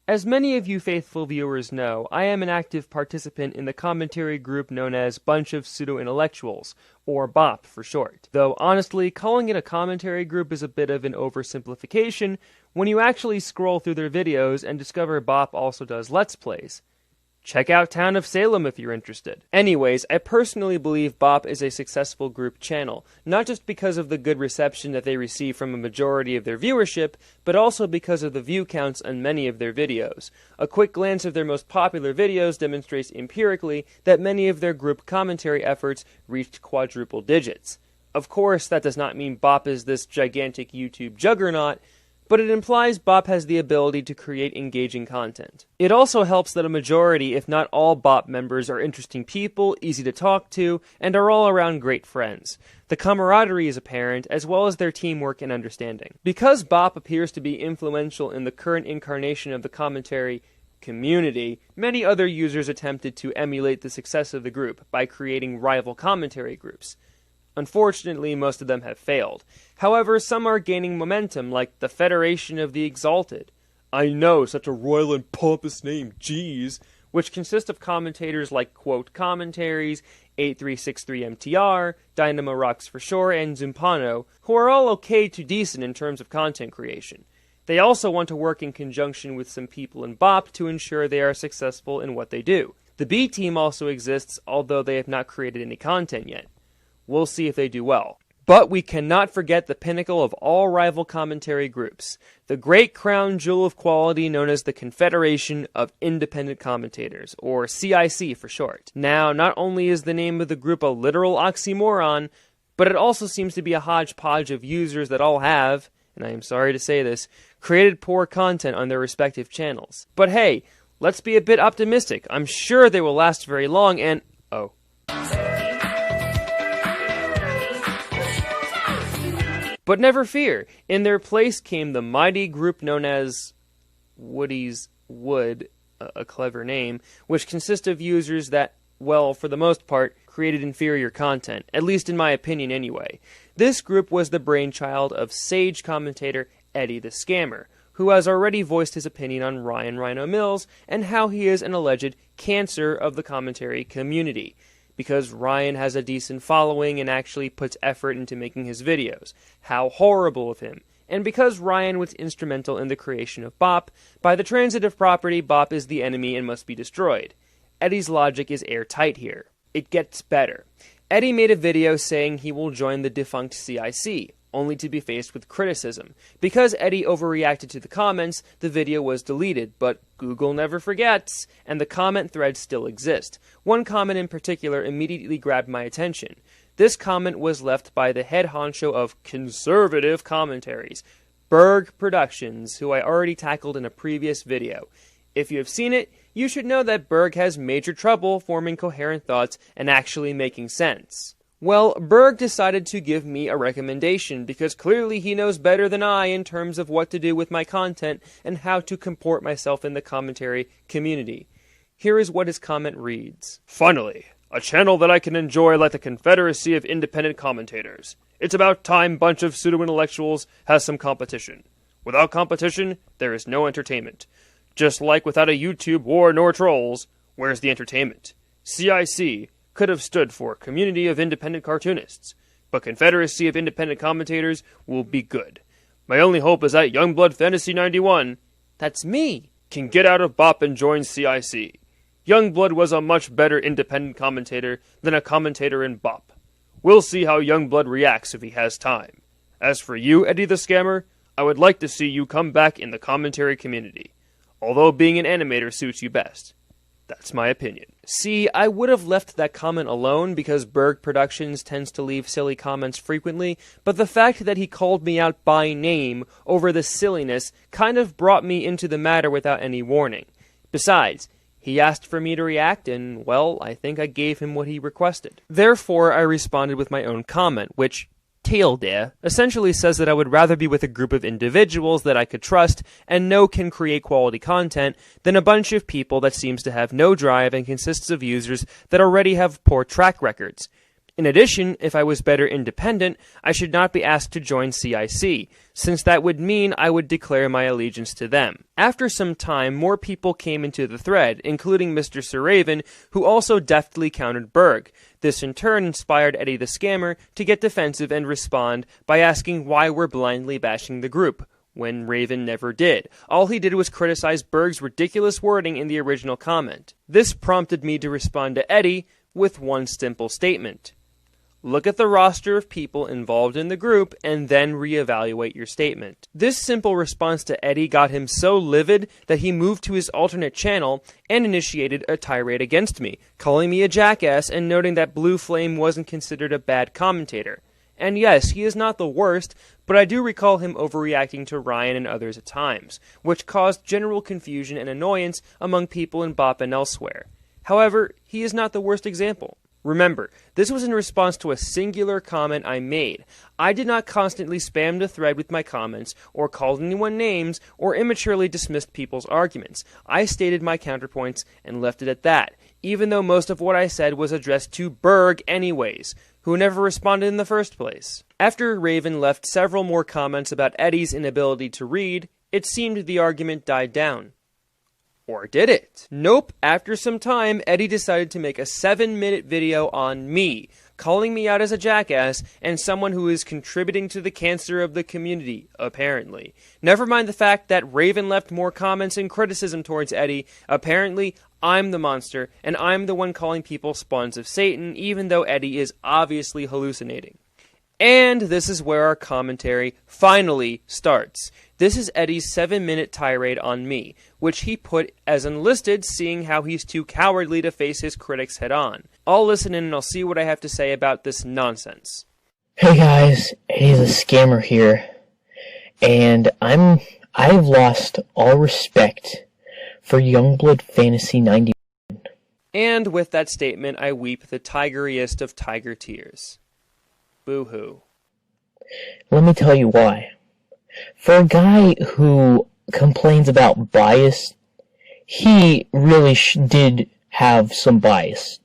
As many of you faithful viewers know, I am an active participant in the commentary group known as Bunch of Pseudo-Intellectuals, or BOP for short. Though honestly, calling it a commentary group is a bit of an oversimplification when you actually scroll through their videos and discover BOP also does Let's Plays. Check out Town of Salem if you're interested. Anyways, I personally believe BOP is a successful group channel, not just because of the good reception that they receive from a majority of their viewership, but also because of the view counts on many of their videos. A quick glance of their most popular videos demonstrates empirically that many of their group commentary efforts reached quadruple digits. Of course, that does not mean BOP is this gigantic YouTube juggernaut, but it implies BOP has the ability to create engaging content. It also helps that a majority, if not all BOP members are interesting people, easy to talk to, and are all around great friends. The camaraderie is apparent, as well as their teamwork and understanding. Because BOP appears to be influential in the current incarnation of the commentary community, many other users attempted to emulate the success of the group by creating rival commentary groups. Unfortunately, most of them have failed. However, some are gaining momentum, like the Federation of the Exalted. I know, such a royal and pompous name, jeez. Which consists of commentators like Quote Commentaries, 8363MTR, Dynamo Rocks for Sure, and Zumpano, who are all okay to decent in terms of content creation. They also want to work in conjunction with some people in BOP to ensure they are successful in what they do. The B team also exists, although they have not created any content yet. We'll see if they do well. But we cannot forget the pinnacle of all rival commentary groups, the great crown jewel of quality known as the Confederation of Independent Commentators, or CIC for short. Now, not only is the name of the group a literal oxymoron, but it also seems to be a hodgepodge of users that all have, and I am sorry to say this, created poor content on their respective channels. But hey, let's be a bit optimistic. I'm sure they will last very long and... oh. But never fear, in their place came the mighty group known as Woody's Wood, a clever name, which consists of users that, well, for the most part, created inferior content, at least in my opinion anyway. This group was the brainchild of sage commentator Eddy the Scammer, who has already voiced his opinion on Ryan Rhino Mills and how he is an alleged cancer of the commentary community. Because Ryan has a decent following and actually puts effort into making his videos. How horrible of him. And because Ryan was instrumental in the creation of BOP, by the transitive property, BOP is the enemy and must be destroyed. Eddy's logic is airtight here. It gets better. Eddy made a video saying he will join the defunct CIC, only to be faced with criticism. Because Eddy overreacted to the comments, the video was deleted, but Google never forgets, and the comment threads still exist. One comment in particular immediately grabbed my attention. This comment was left by the head honcho of conservative commentaries, Berg Productions, who I already tackled in a previous video. If you have seen it, you should know that Berg has major trouble forming coherent thoughts and actually making sense. Well, Berg decided to give me a recommendation because clearly he knows better than I in terms of what to do with my content and how to comport myself in the commentary community. Here is what his comment reads. Finally, a channel that I can enjoy like the Confederacy of Independent Commentators. It's about time bunch of pseudo-intellectuals has some competition. Without competition, there is no entertainment. Just like without a YouTube war nor trolls, where's the entertainment? CIC could have stood for Community of Independent Cartoonists, but Confederacy of Independent Commentators will be good. My only hope is that YoungBloodFantasy91, that's me, can get out of BOP and join CIC. YoungBlood was a much better independent commentator than a commentator in BOP. We'll see how YoungBlood reacts if he has time. As for you, Eddy the Scammer, I would like to see you come back in the commentary community, although being an animator suits you best. That's my opinion. See, I would have left that comment alone because Berg Productions tends to leave silly comments frequently, but the fact that he called me out by name over the silliness kind of brought me into the matter without any warning. Besides, he asked for me to react, and, well, I think I gave him what he requested. Therefore, I responded with my own comment, which, essentially says that I would rather be with a group of individuals that I could trust and know can create quality content than a bunch of people that seems to have no drive and consists of users that already have poor track records. In addition, if I was better independent, I should not be asked to join CIC, since that would mean I would declare my allegiance to them. After some time, more people came into the thread, including Mr. Sir Raven, who also deftly countered Berg. This in turn inspired Eddy the Scammer to get defensive and respond by asking why we're blindly bashing the group, when Raven never did. All he did was criticize Berg's ridiculous wording in the original comment. This prompted me to respond to Eddy with one simple statement. Look at the roster of people involved in the group and then reevaluate your statement. This simple response to Eddy got him so livid that he moved to his alternate channel and initiated a tirade against me, calling me a jackass and noting that Blue Flame wasn't considered a bad commentator. And yes, he is not the worst, but I do recall him overreacting to Ryan and others at times, which caused general confusion and annoyance among people in BOP and elsewhere. However, he is not the worst example. Remember, this was in response to a singular comment I made. I did not constantly spam the thread with my comments, or called anyone names, or immaturely dismissed people's arguments. I stated my counterpoints and left it at that, even though most of what I said was addressed to Berg anyways, who never responded in the first place. After Raven left several more comments about Eddy's inability to read, it seemed the argument died down. Or did it? Nope, after some time, Eddy decided to make a 7-minute video on me, calling me out as a jackass and someone who is contributing to the cancer of the community, apparently. Never mind the fact that Raven left more comments and criticism towards Eddy. Apparently, I'm the monster, and I'm the one calling people spawns of Satan, even though Eddy is obviously hallucinating. And this is where our commentary finally starts. This is Eddy's 7-minute tirade on me, which he put as unlisted, seeing how he's too cowardly to face his critics head-on. I'll listen in and I'll see what I have to say about this nonsense. Hey guys, Eddy the Scammer here, and I've lost all respect for YoungBloodFantasy91. And with that statement, I weep the tigeriest of tiger tears. Boo-hoo. Let me tell you why. For a guy who complains about bias, he really did have some bias,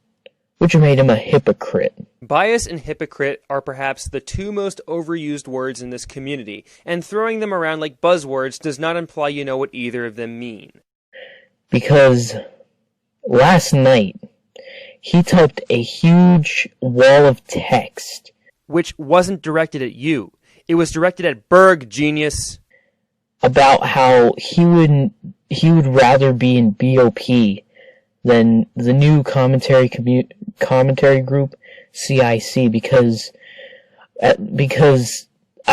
which made him a hypocrite. Bias and hypocrite are perhaps the two most overused words in this community, and throwing them around like buzzwords does not imply you know what either of them mean. Because last night, he typed a huge wall of text. Which wasn't directed at you. It was directed at Berg, genius. About how he would rather be in BOP than the new commentary group CIC because I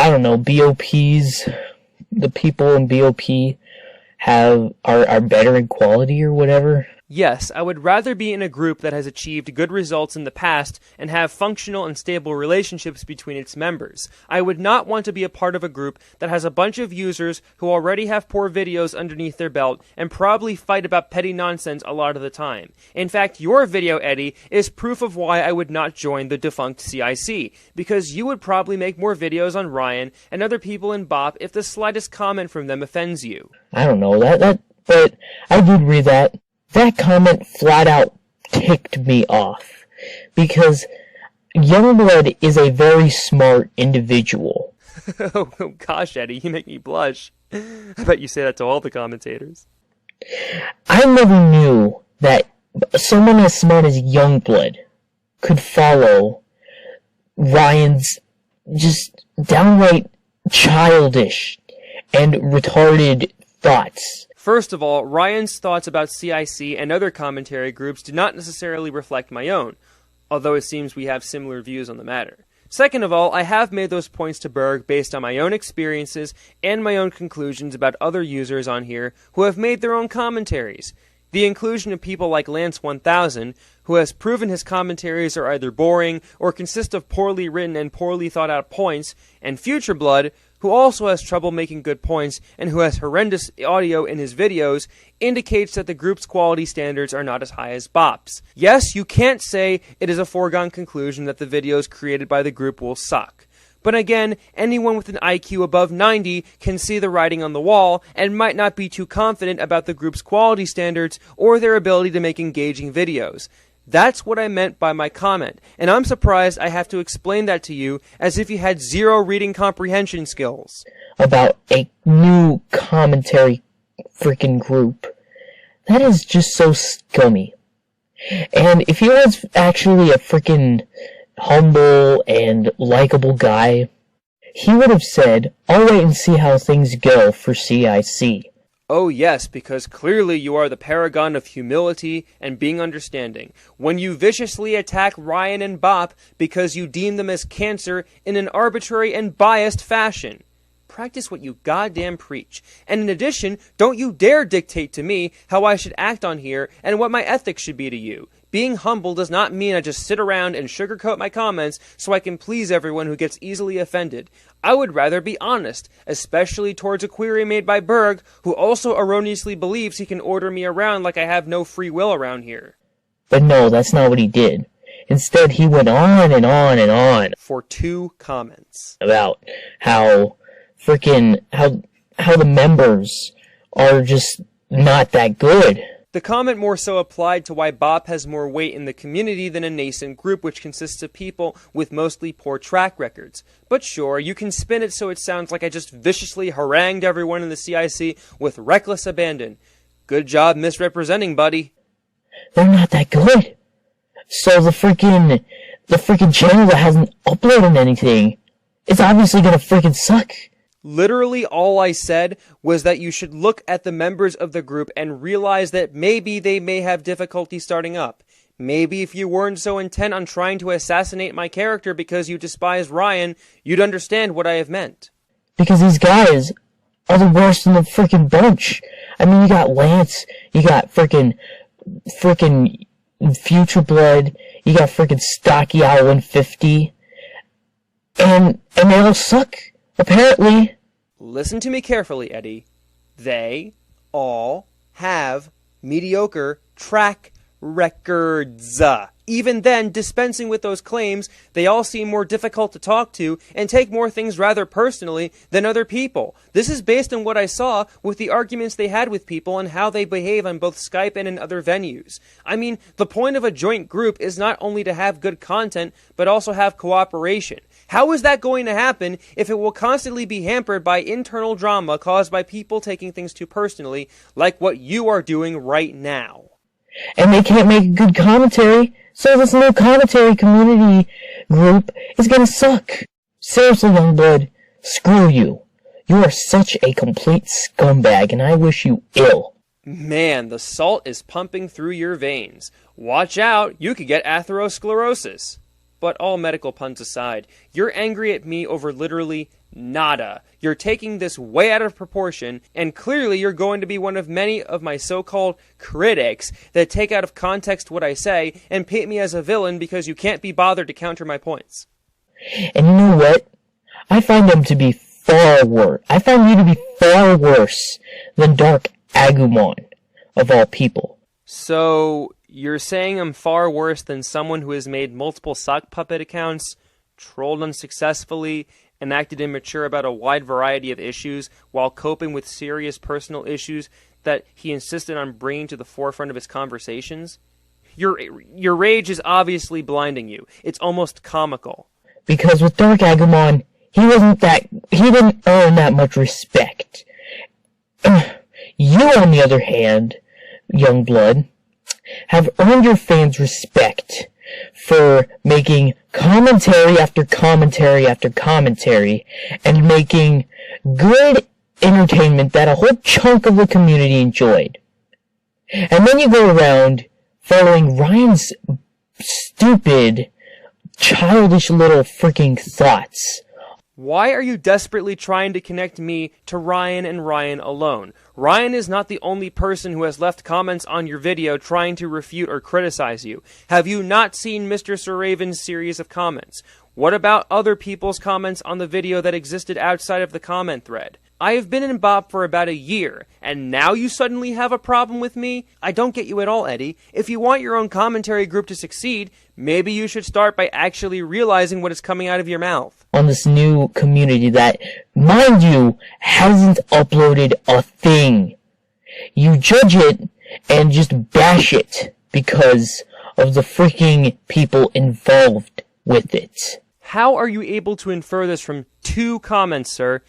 don't know, BOPs, the people in BOP are better in quality or whatever. Yes, I would rather be in a group that has achieved good results in the past and have functional and stable relationships between its members. I would not want to be a part of a group that has a bunch of users who already have poor videos underneath their belt and probably fight about petty nonsense a lot of the time. In fact, your video, Eddy, is proof of why I would not join the defunct CIC, because you would probably make more videos on Ryan and other people in BOP if the slightest comment from them offends you. I don't know, but I did read that. That comment flat out ticked me off, because YoungBlood is a very smart individual. Oh gosh, Eddy, you make me blush. I bet you say that to all the commentators. I never knew that someone as smart as YoungBlood could follow Ryan's just downright childish and retarded thoughts. First of all, Ryan's thoughts about CIC and other commentary groups do not necessarily reflect my own, although it seems we have similar views on the matter. Second of all, I have made those points to Berg based on my own experiences and my own conclusions about other users on here who have made their own commentaries. The inclusion of people like Lance1000, who has proven his commentaries are either boring or consist of poorly written and poorly thought out points, and FutureBlood, who also has trouble making good points and who has horrendous audio in his videos, indicates that the group's quality standards are not as high as BOP's. Yes, you can't say it is a foregone conclusion that the videos created by the group will suck. But again, anyone with an IQ above 90 can see the writing on the wall and might not be too confident about the group's quality standards or their ability to make engaging videos. That's what I meant by my comment, and I'm surprised I have to explain that to you as if you had zero reading comprehension skills. About a new commentary freaking group. That is just so scummy. And if he was actually a freaking humble and likable guy, he would have said, "I'll wait and see how things go for CIC." Oh yes, because clearly you are the paragon of humility and being understanding. When you viciously attack Ryan and Bop because you deem them as cancer in an arbitrary and biased fashion. Practice what you goddamn preach. And in addition, don't you dare dictate to me how I should act on here and what my ethics should be to you. Being humble does not mean I just sit around and sugarcoat my comments so I can please everyone who gets easily offended. I would rather be honest, especially towards a query made by Berg, who also erroneously believes he can order me around like I have no free will around here. But no, that's not what he did. Instead, he went on and on and on for 2 comments about how the members are just not that good. The comment more so applied to why Bop has more weight in the community than a nascent group which consists of people with mostly poor track records. But sure, you can spin it so it sounds like I just viciously harangued everyone in the CIC with reckless abandon. Good job misrepresenting, buddy. They're not that good. So the freaking channel that hasn't uploaded anything, it's obviously gonna freaking suck. Literally all I said was that you should look at the members of the group and realize that maybe they may have difficulty starting up. Maybe if you weren't so intent on trying to assassinate my character because you despise Ryan, you'd understand what I have meant. Because these guys are the worst in the freaking bunch. I mean, you got Lance, you got freaking Future Blood, you got freaking Stocky Owl 150, and they all suck, apparently. Listen to me carefully, Eddie. They all have mediocre track records. Even then, dispensing with those claims, they all seem more difficult to talk to and take more things rather personally than other people. This is based on what I saw with the arguments they had with people and how they behave on both Skype and in other venues. I mean, the point of a joint group is not only to have good content, but also have cooperation. How is that going to happen if it will constantly be hampered by internal drama caused by people taking things too personally, like what you are doing right now? And they can't make good commentary, so this new commentary community group is gonna suck. Seriously, YoungBlood, screw you. You are such a complete scumbag, and I wish you ill. Man, the salt is pumping through your veins. Watch out, you could get atherosclerosis. But all medical puns aside, you're angry at me over literally nada. You're taking this way out of proportion, and clearly you're going to be one of many of my so-called critics that take out of context what I say and paint me as a villain because you can't be bothered to counter my points. And you know what? I find them to be far worse. I find you to be far worse than Dark Agumon, of all people. So, you're saying I'm far worse than someone who has made multiple sock puppet accounts, trolled unsuccessfully, and acted immature about a wide variety of issues while coping with serious personal issues that he insisted on bringing to the forefront of his conversations? Your rage is obviously blinding you. It's almost comical. Because with Dark Agumon, he didn't earn that much respect. You, on the other hand, YoungBlood, have earned your fans' respect for making commentary after commentary after commentary and making good entertainment that a whole chunk of the community enjoyed. And then you go around following Ryan's stupid, childish little freaking thoughts. Why are you desperately trying to connect me to Ryan and Ryan alone? Ryan is not the only person who has left comments on your video trying to refute or criticize you. Have you not seen Mr. Sir Raven's series of comments? What about other people's comments on the video that existed outside of the comment thread? I have been in Bob for about a year, and now you suddenly have a problem with me? I don't get you at all, Eddie. If you want your own commentary group to succeed, maybe you should start by actually realizing what is coming out of your mouth. On this new community that, mind you, hasn't uploaded a thing. You judge it and just bash it because of the freaking people involved with it. How are you able to infer this from 2 comments, sir?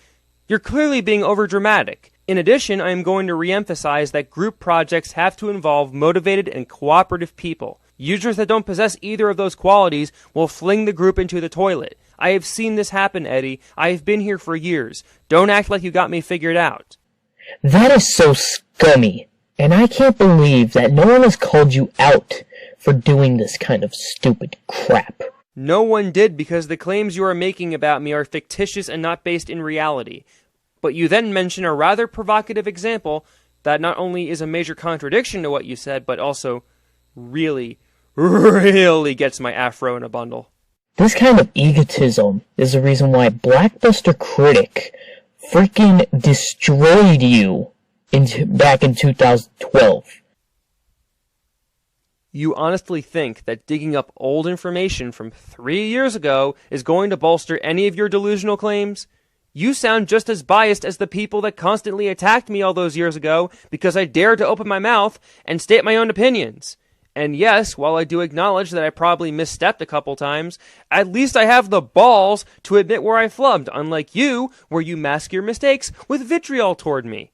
You're clearly being overdramatic. In addition, I am going to re-emphasize that group projects have to involve motivated and cooperative people. Users that don't possess either of those qualities will fling the group into the toilet. I have seen this happen, Eddie. I have been here for years. Don't act like you got me figured out. That is so scummy, and I can't believe that no one has called you out for doing this kind of stupid crap. No one did, because the claims you are making about me are fictitious and not based in reality. But you then mention a rather provocative example that not only is a major contradiction to what you said, but also really gets my afro in a bundle. This kind of egotism is the reason why Blackbuster Critic freaking destroyed you back in 2012. You honestly think that digging up old information from 3 years ago is going to bolster any of your delusional claims? You sound just as biased as the people that constantly attacked me all those years ago because I dared to open my mouth and state my own opinions. And yes, while I do acknowledge that I probably misstepped a couple times, at least I have the balls to admit where I flubbed, unlike you, where you mask your mistakes with vitriol toward me.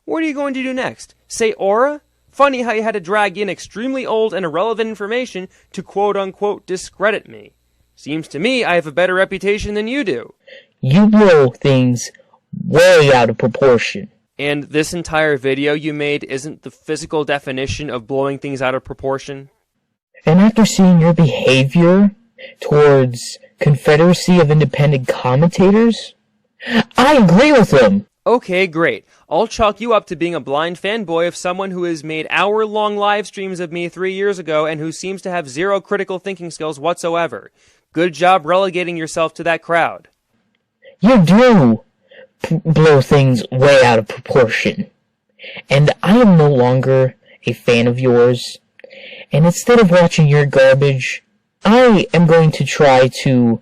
What are you going to do next? Say aura? Funny how you had to drag in extremely old and irrelevant information to quote-unquote discredit me. Seems to me I have a better reputation than you do. You blow things way out of proportion. And this entire video you made isn't the physical definition of blowing things out of proportion? And after seeing your behavior towards Confederacy of Independent Commentators, I agree with them. Okay, great. I'll chalk you up to being a blind fanboy of someone who has made hour-long live streams of me 3 years ago and who seems to have zero critical thinking skills whatsoever. Good job relegating yourself to that crowd. You do blow things way out of proportion. And I am no longer a fan of yours. And instead of watching your garbage, I am going to try to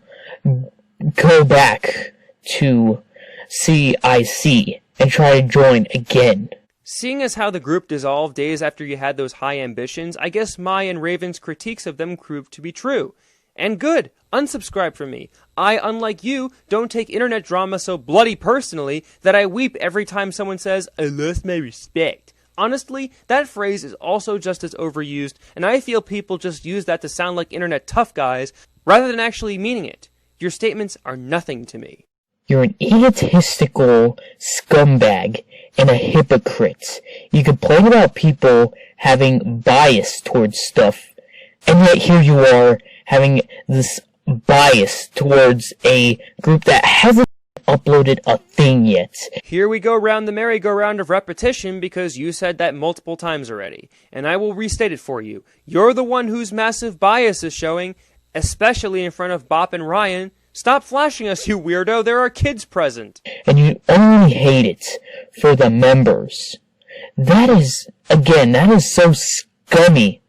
go back to CIC and try to join again. Seeing as how the group dissolved days after you had those high ambitions, I guess my and Raven's critiques of them proved to be true. And good, unsubscribe from me. I, unlike you, don't take internet drama so bloody personally that I weep every time someone says, I lost my respect. Honestly, that phrase is also just as overused, and I feel people just use that to sound like internet tough guys, rather than actually meaning it. Your statements are nothing to me. You're an egotistical scumbag and a hypocrite. You complain about people having bias towards stuff, and yet here you are having this bias towards a group that hasn't uploaded a thing yet. Here we go round the merry-go-round of repetition because you said that multiple times already, and I will restate it for you. You're the one whose massive bias is showing, especially in front of Bop and Ryan. Stop flashing us, you weirdo. There are kids present. And you only hate it for the members. That is so scummy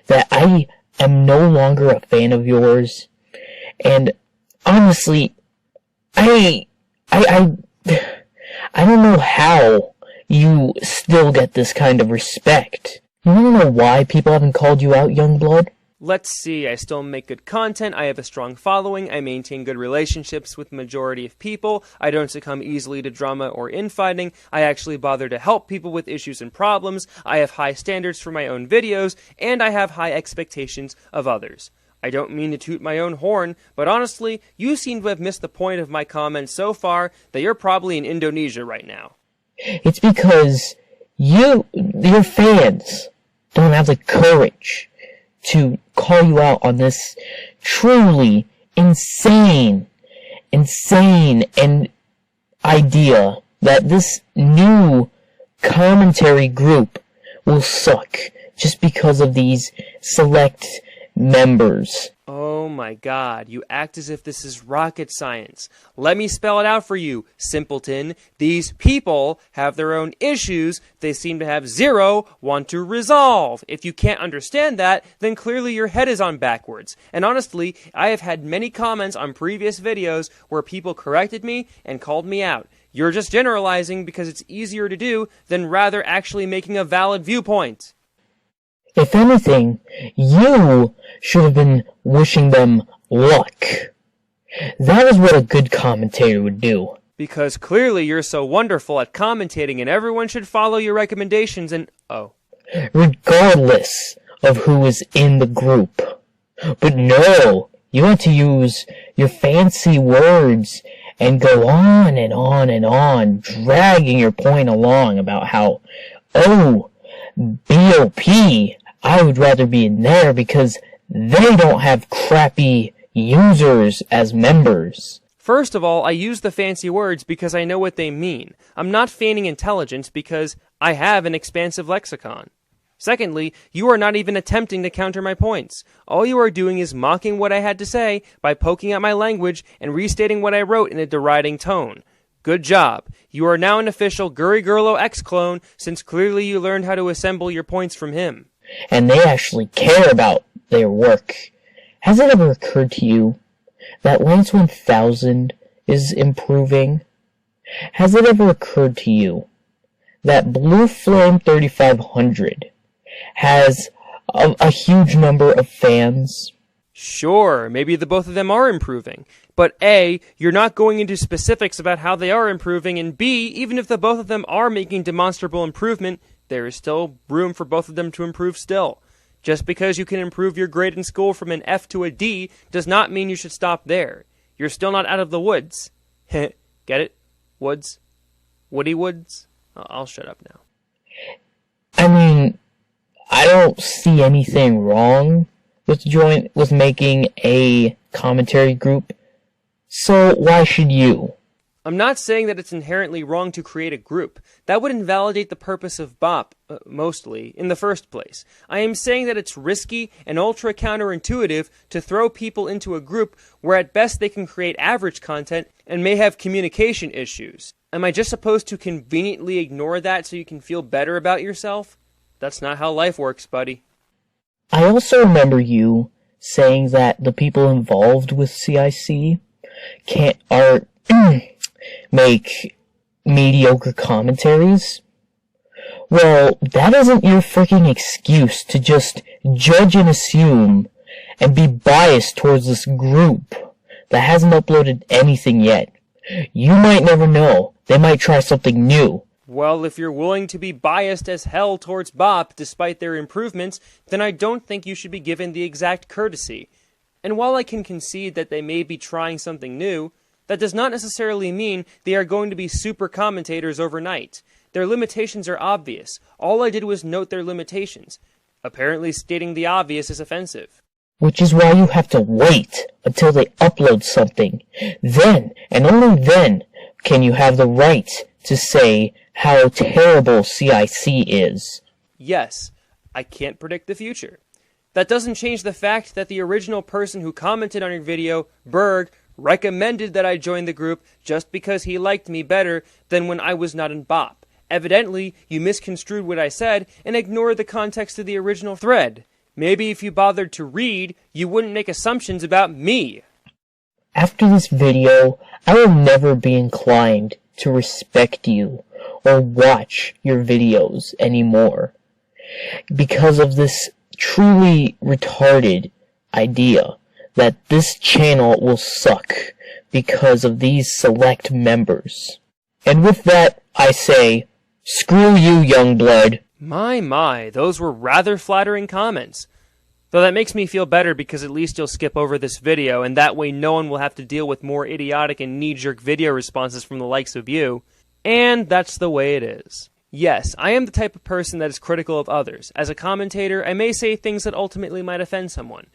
that I am no longer a fan of yours. And honestly, I don't know how you still get this kind of respect. You wanna know why people haven't called you out, Youngblood? Let's see, I still make good content, I have a strong following, I maintain good relationships with the majority of people, I don't succumb easily to drama or infighting, I actually bother to help people with issues and problems, I have high standards for my own videos, and I have high expectations of others. I don't mean to toot my own horn, but honestly, you seem to have missed the point of my comments so far that you're probably in Indonesia right now. It's because your fans don't have the courage to call you out on this truly insane and idea that this new commentary group will suck just because of these select members. Oh my god, you act as if this is rocket science. Let me spell it out for you, simpleton. These people have their own issues they seem to have zero want to resolve. If you can't understand that, then clearly your head is on backwards. And honestly, I have had many comments on previous videos where people corrected me and called me out. You're just generalizing because it's easier to do than rather actually making a valid viewpoint. If anything, you should have been wishing them luck. That is what a good commentator would do. Because clearly you're so wonderful at commentating and everyone should follow your recommendations and... Oh. Regardless of who is in the group. But no, you had to use your fancy words and go on and on and on, dragging your point along about how, oh, BOP, I would rather be in there because they don't have crappy users as members. First of all, I use the fancy words because I know what they mean. I'm not feigning intelligence because I have an expansive lexicon. Secondly, you are not even attempting to counter my points. All you are doing is mocking what I had to say by poking at my language and restating what I wrote in a deriding tone. Good job. You are now an official Guri Gurlo X-clone, since clearly you learned how to assemble your points from him. And they actually care about their work. Has it ever occurred to you that Lance 1000 is improving? Has it ever occurred to you that Blue Flame 3500 has a huge number of fans? Sure, maybe the both of them are improving. But A, you're not going into specifics about how they are improving, and B, even if the both of them are making demonstrable improvement, there is still room for both of them to improve still. Just because you can improve your grade in school from an F to a D does not mean you should stop there. You're still not out of the woods. Get it? Woods? Woody woods? I'll shut up now. I mean, I don't see anything wrong with making a commentary group, so why should you? I'm not saying that it's inherently wrong to create a group. That would invalidate the purpose of BOP, mostly, in the first place. I am saying that it's risky and ultra counterintuitive to throw people into a group where at best they can create average content and may have communication issues. Am I just supposed to conveniently ignore that so you can feel better about yourself? That's not how life works, buddy. I also remember you saying that the people involved with CIC make mediocre commentaries. Well, that isn't your freaking excuse to just judge and assume and be biased towards this group that hasn't uploaded anything yet. You might never know. They might try something new. Well, if you're willing to be biased as hell towards BOP despite their improvements, then I don't think you should be given the exact courtesy. And while I can concede that they may be trying something new, that does not necessarily mean they are going to be super commentators overnight. Their limitations are obvious. All I did was note their limitations. Apparently stating the obvious is offensive. Which is why you have to wait until they upload something. Then, and only then, can you have the right to say how terrible CIC is. Yes, I can't predict the future. That doesn't change the fact that the original person who commented on your video, Berg, recommended that I join the group just because he liked me better than when I was not in BOP. Evidently, you misconstrued what I said and ignored the context of the original thread. Maybe if you bothered to read, you wouldn't make assumptions about me. After this video, I will never be inclined to respect you or watch your videos anymore because of this truly retarded idea that this channel will suck because of these select members. And with that, I say, screw you, YoungBlood. My, those were rather flattering comments. Though that makes me feel better because at least you'll skip over this video, and that way no one will have to deal with more idiotic and knee-jerk video responses from the likes of you. And that's the way it is. Yes, I am the type of person that is critical of others. As a commentator, I may say things that ultimately might offend someone.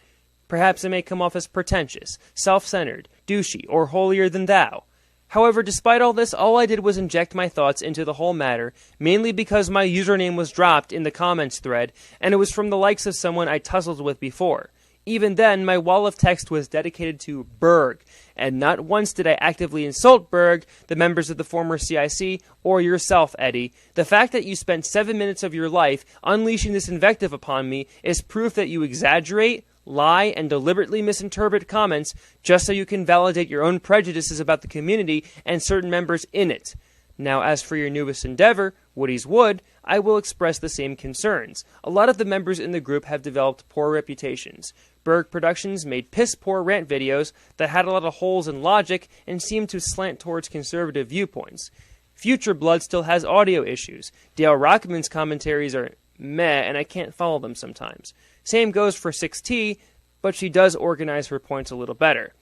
Perhaps I may come off as pretentious, self-centered, douchey, or holier-than-thou. However, despite all this, all I did was inject my thoughts into the whole matter, mainly because my username was dropped in the comments thread, and it was from the likes of someone I tussled with before. Even then, my wall of text was dedicated to Berg, and not once did I actively insult Berg, the members of the former CIC, or yourself, Eddy. The fact that you spent 7 minutes of your life unleashing this invective upon me is proof that you exaggerate, lie, and deliberately misinterpret comments just so you can validate your own prejudices about the community and certain members in it. Now, as for your newest endeavor, Woody's Wood, I will express the same concerns. A lot of the members in the group have developed poor reputations. Berg Productions made piss-poor rant videos that had a lot of holes in logic and seemed to slant towards conservative viewpoints. Future Blood still has audio issues. Dale Rockman's commentaries are meh, and I can't follow them sometimes. Same goes for 6T, but she does organize her points a little better.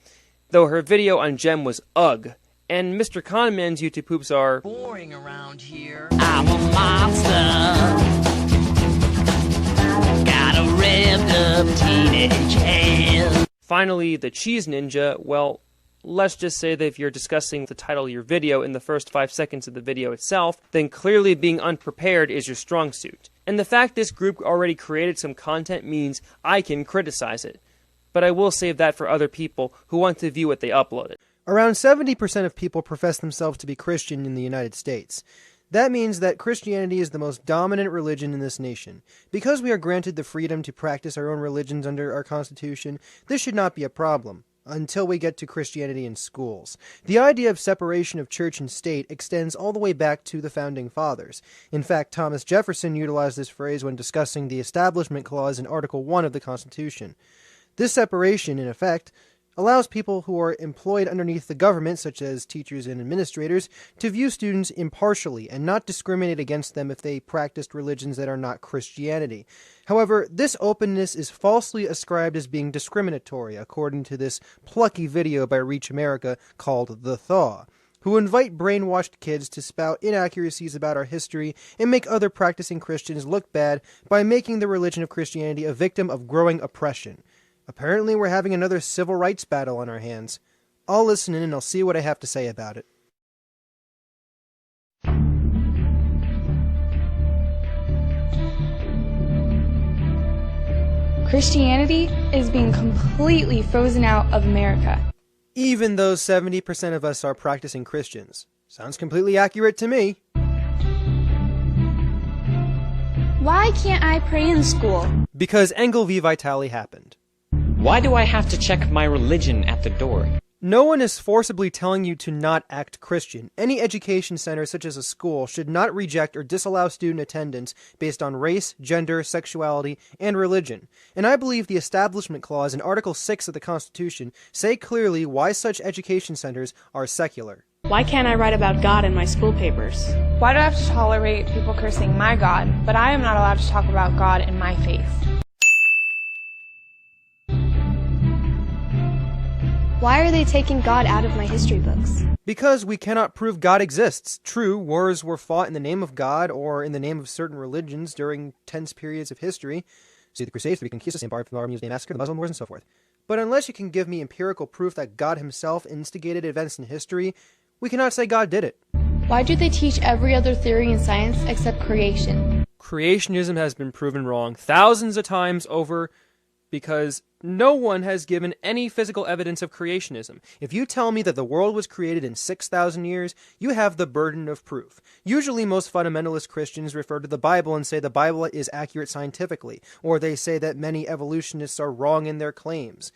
Though her video on Gem was ugh. And Mr. Conman's YouTube poops are boring around here. I'm a monster. Got a revved up teenage head. Finally, the Cheese Ninja, well, let's just say that if you're discussing the title of your video in the first 5 seconds of the video itself, then clearly being unprepared is your strong suit. And the fact this group already created some content means I can criticize it. But I will save that for other people who want to view what they uploaded. Around 70% of people profess themselves to be Christian in the United States. That means that Christianity is the most dominant religion in this nation. Because we are granted the freedom to practice our own religions under our Constitution, this should not be a problem, until we get to Christianity in schools. The idea of separation of church and state extends all the way back to the Founding Fathers. In fact, Thomas Jefferson utilized this phrase when discussing the Establishment Clause in Article 1 of the Constitution. This separation, in effect, allows people who are employed underneath the government, such as teachers and administrators, to view students impartially and not discriminate against them if they practiced religions that are not Christianity. However, this openness is falsely ascribed as being discriminatory, according to this plucky video by Reach America called The Thaw, who invite brainwashed kids to spout inaccuracies about our history and make other practicing Christians look bad by making the religion of Christianity a victim of growing oppression. Apparently we're having another civil rights battle on our hands. I'll listen in and I'll see what I have to say about it. Christianity is being completely frozen out of America. Even though 70% of us are practicing Christians. Sounds completely accurate to me. Why can't I pray in school? Because Engel V. Vitale happened. Why do I have to check my religion at the door? No one is forcibly telling you to not act Christian. Any education center, such as a school, should not reject or disallow student attendance based on race, gender, sexuality, and religion. And I believe the Establishment Clause in Article 6 of the Constitution say clearly why such education centers are secular. Why can't I write about God in my school papers? Why do I have to tolerate people cursing my God, but I am not allowed to talk about God in my faith? Why are they taking God out of my history books? Because we cannot prove God exists. True, wars were fought in the name of God or in the name of certain religions during tense periods of history. See the Crusades, the Reconquista, St. Bartholomew's Day Massacre, the Muslim Wars, and so forth. But unless you can give me empirical proof that God himself instigated events in history, we cannot say God did it. Why do they teach every other theory in science except creation? Creationism has been proven wrong thousands of times over because no one has given any physical evidence of creationism. If you tell me that the world was created in 6,000 years, you have the burden of proof. Usually most fundamentalist Christians refer to the Bible and say the Bible is accurate scientifically, or they say that many evolutionists are wrong in their claims.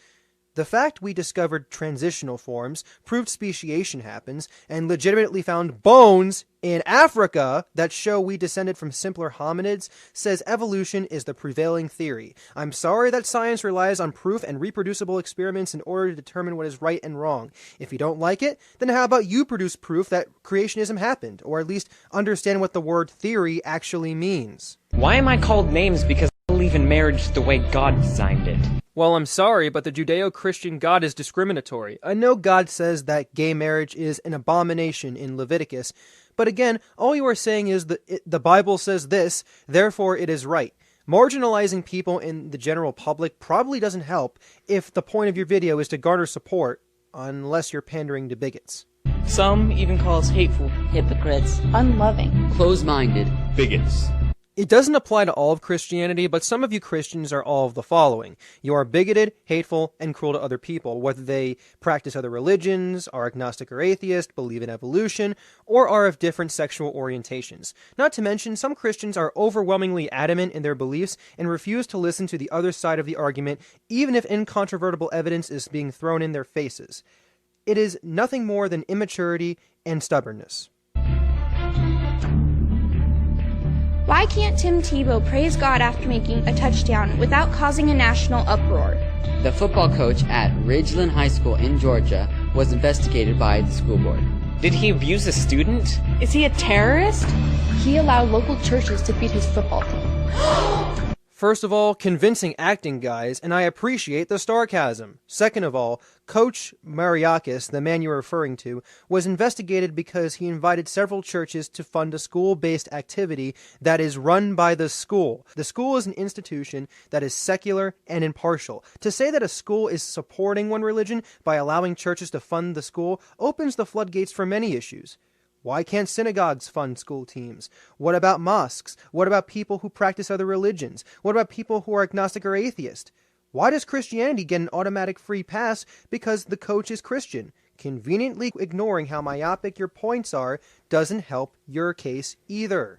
The fact we discovered transitional forms, proved speciation happens, and legitimately found bones in Africa that show we descended from simpler hominids says evolution is the prevailing theory. I'm sorry that science relies on proof and reproducible experiments in order to determine what is right and wrong. If you don't like it, then how about you produce proof that creationism happened, or at least understand what the word theory actually means? Why am I called names because I believe in marriage the way God designed it? Well, I'm sorry, but the Judeo-Christian God is discriminatory. I know God says that gay marriage is an abomination in Leviticus, but again, all you are saying is the Bible says this, therefore it is right. Marginalizing people in the general public probably doesn't help if the point of your video is to garner support, unless you're pandering to bigots. Some even call us hateful, Hypocrites. Unloving. Close-minded. Bigots. It doesn't apply to all of Christianity, but some of you Christians are all of the following. You are bigoted, hateful, and cruel to other people, whether they practice other religions, are agnostic or atheist, believe in evolution, or are of different sexual orientations. Not to mention, some Christians are overwhelmingly adamant in their beliefs and refuse to listen to the other side of the argument, even if incontrovertible evidence is being thrown in their faces. It is nothing more than immaturity and stubbornness. Why can't Tim Tebow praise God after making a touchdown without causing a national uproar? The football coach at Ridgeland High School in Georgia was investigated by the school board. Did he abuse a student? Is he a terrorist? He allowed local churches to feed his football team. First of all, convincing acting, guys, and I appreciate the sarcasm. Second of all, Coach Mariakis, the man you're referring to, was investigated because he invited several churches to fund a school-based activity that is run by the school. The school is an institution that is secular and impartial. To say that a school is supporting one religion by allowing churches to fund the school opens the floodgates for many issues. Why can't synagogues fund school teams? What about mosques? What about people who practice other religions? What about people who are agnostic or atheist? Why does Christianity get an automatic free pass because the coach is Christian? Conveniently ignoring how myopic your points are doesn't help your case either.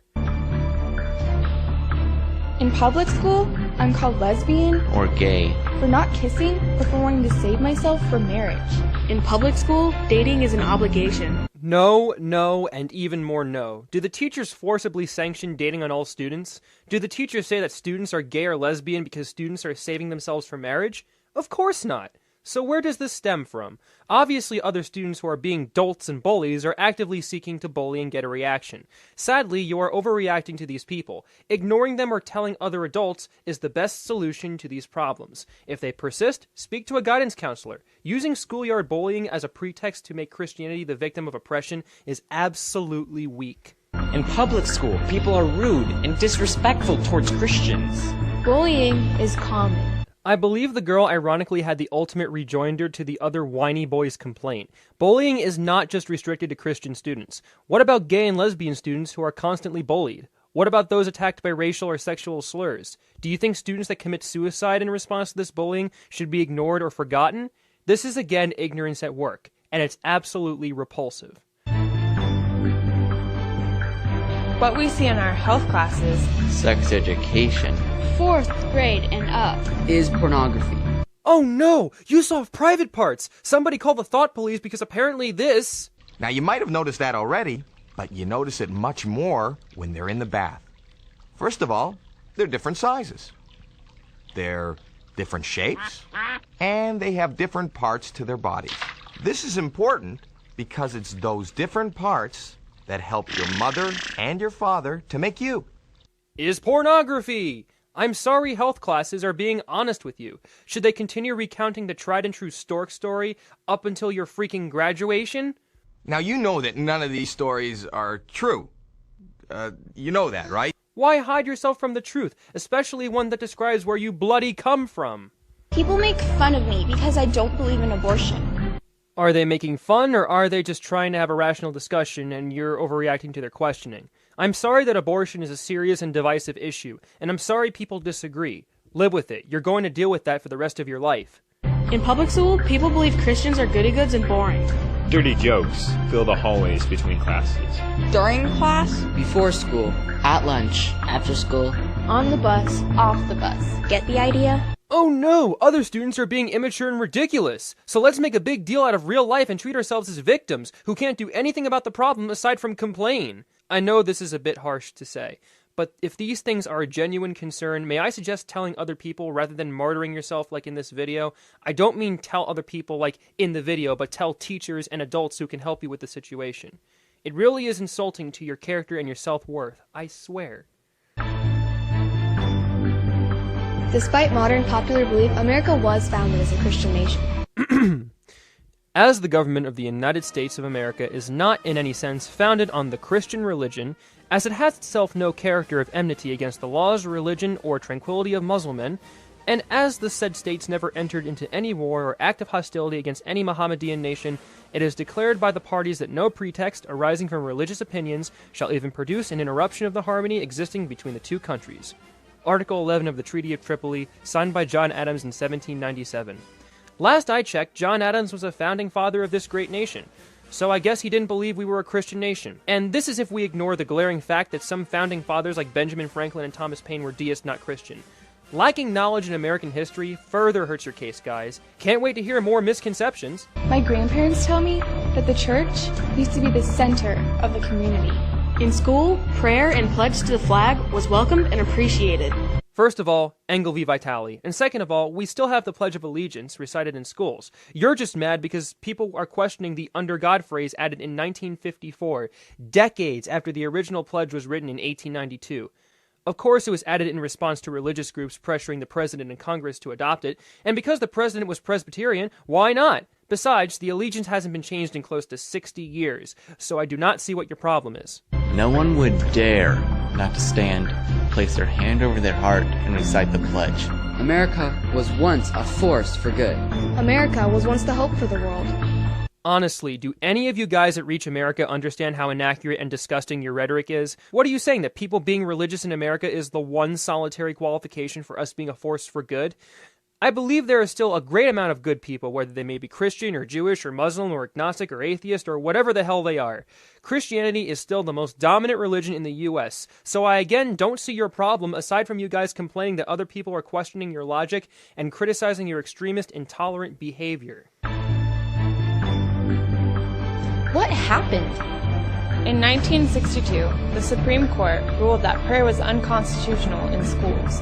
In public school, I'm called lesbian Or gay? for not kissing or for wanting to save myself from marriage. In public school, dating is an obligation. No, no, and even more no. Do the teachers forcibly sanction dating on all students? Do the teachers say that students are gay or lesbian because students are saving themselves from marriage? Of course not. So where does this stem from? Obviously, other students who are being dolts and bullies are actively seeking to bully and get a reaction. Sadly, you are overreacting to these people. Ignoring them or telling other adults is the best solution to these problems. If they persist, speak to a guidance counselor. Using schoolyard bullying as a pretext to make Christianity the victim of oppression is absolutely weak. In public school, people are rude and disrespectful towards Christians. Bullying is common. I believe the girl ironically had the ultimate rejoinder to the other whiny boy's complaint. Bullying is not just restricted to Christian students. What about gay and lesbian students who are constantly bullied? What about those attacked by racial or sexual slurs? Do you think students that commit suicide in response to this bullying should be ignored or forgotten? This is again ignorance at work, and it's absolutely repulsive. What we see in our health classes, Sex education 4th grade and up. is pornography. Oh no! You saw private parts! Somebody call the thought police because apparently this... Now, you might have noticed that already, but you notice it much more when they're in the bath. First of all, they're different sizes. They're different shapes, and they have different parts to their bodies. This is important because it's those different parts that help your mother and your father to make you. Is pornography! I'm sorry health classes are being honest with you. Should they continue recounting the tried and true stork story up until your freaking graduation? Now, you know that none of these stories are true. You know that, right? Why hide yourself from the truth, especially one that describes where you bloody come from? People make fun of me because I don't believe in abortion. Are they making fun, or are they just trying to have a rational discussion and you're overreacting to their questioning? I'm sorry that abortion is a serious and divisive issue, and I'm sorry people disagree. Live with it. You're going to deal with that for the rest of your life. In public school, people believe Christians are goody-goods and boring. Dirty jokes fill the hallways between classes. during class, Before school, at lunch, after school, On the bus, off the bus. Get the idea? Oh no! Other students are being immature and ridiculous! So let's make a big deal out of real life and treat ourselves as victims who can't do anything about the problem aside from complain. I know this is a bit harsh to say, but if these things are a genuine concern, may I suggest telling other people rather than martyring yourself like in this video? I don't mean tell other people like in the video, but tell teachers and adults who can help you with the situation. It really is insulting to your character and your self-worth, I swear. Despite modern popular belief, America was founded as a Christian nation. As the government of the United States of America is not in any sense founded on the Christian religion, as it has itself no character of enmity against the laws, religion, or tranquility of Muslims, and as the said states never entered into any war or act of hostility against any Mohammedan nation, it is declared by the parties that no pretext arising from religious opinions shall even produce an interruption of the harmony existing between the two countries. Article 11 of the Treaty of Tripoli, signed by John Adams in 1797. Last I checked, John Adams was a founding father of this great nation, so I guess he didn't believe we were a Christian nation. And this is if we ignore the glaring fact that some founding fathers like Benjamin Franklin and Thomas Paine were deists, not Christian. Lacking knowledge in American history further hurts your case, guys. Can't wait to hear more misconceptions. My grandparents tell me that the church used to be the center of the community. In school, prayer and pledge to the flag was welcomed and appreciated. First of all, Engel v. Vitale. And second of all, we still have the Pledge of Allegiance recited in schools. You're just mad because people are questioning the under God phrase added in 1954, decades after the original pledge was written in 1892. Of course, it was added in response to religious groups pressuring the president and Congress to adopt it, and because the president was Presbyterian, why not? Besides, the allegiance hasn't been changed in close to 60 years, so I do not see what your problem is. No one would dare not to stand, place their hand over their heart, and recite the pledge. America was once a force for good. America was once the hope for the world. Honestly, do any of you guys at Reach America understand how inaccurate and disgusting your rhetoric is? What are you saying, that people being religious in America is the one solitary qualification for us being a force for good? I believe there is still a great amount of good people, whether they may be Christian or Jewish or Muslim or agnostic or atheist or whatever the hell they are. Christianity is still the most dominant religion in the US, so I again don't see your problem aside from you guys complaining that other people are questioning your logic and criticizing your extremist, intolerant behavior. What happened? In 1962, the Supreme Court ruled that prayer was unconstitutional in schools.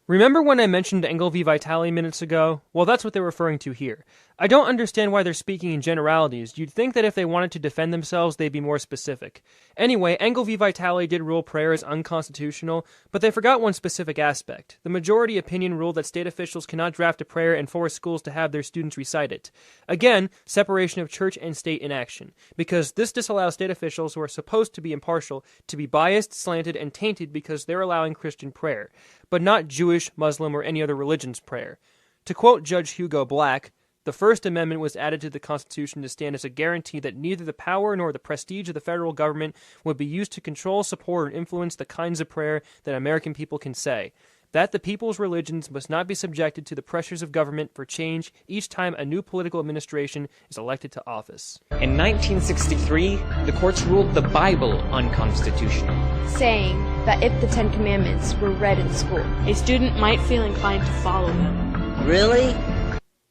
Remember when I mentioned Engel v. Vitale minutes ago? Well, that's what they're referring to here. I don't understand why they're speaking in generalities. You'd think that if they wanted to defend themselves, they'd be more specific. Anyway, Engel v. Vitale did rule prayer as unconstitutional, but they forgot one specific aspect. The majority opinion ruled that state officials cannot draft a prayer and force schools to have their students recite it. Again, separation of church and state in action, because this disallows state officials who are supposed to be impartial to be biased, slanted, and tainted because they're allowing Christian prayer, but not Jewish, Muslim, or any other religion's prayer. To quote Judge Hugo Black, the First Amendment was added to the Constitution to stand as a guarantee that neither the power nor the prestige of the federal government would be used to control, support, or influence the kinds of prayer that American people can say. That the people's religions must not be subjected to the pressures of government for change each time a new political administration is elected to office. In 1963, the courts ruled the Bible unconstitutional, saying that if the Ten Commandments were read in school, a student might feel inclined to follow them. Really?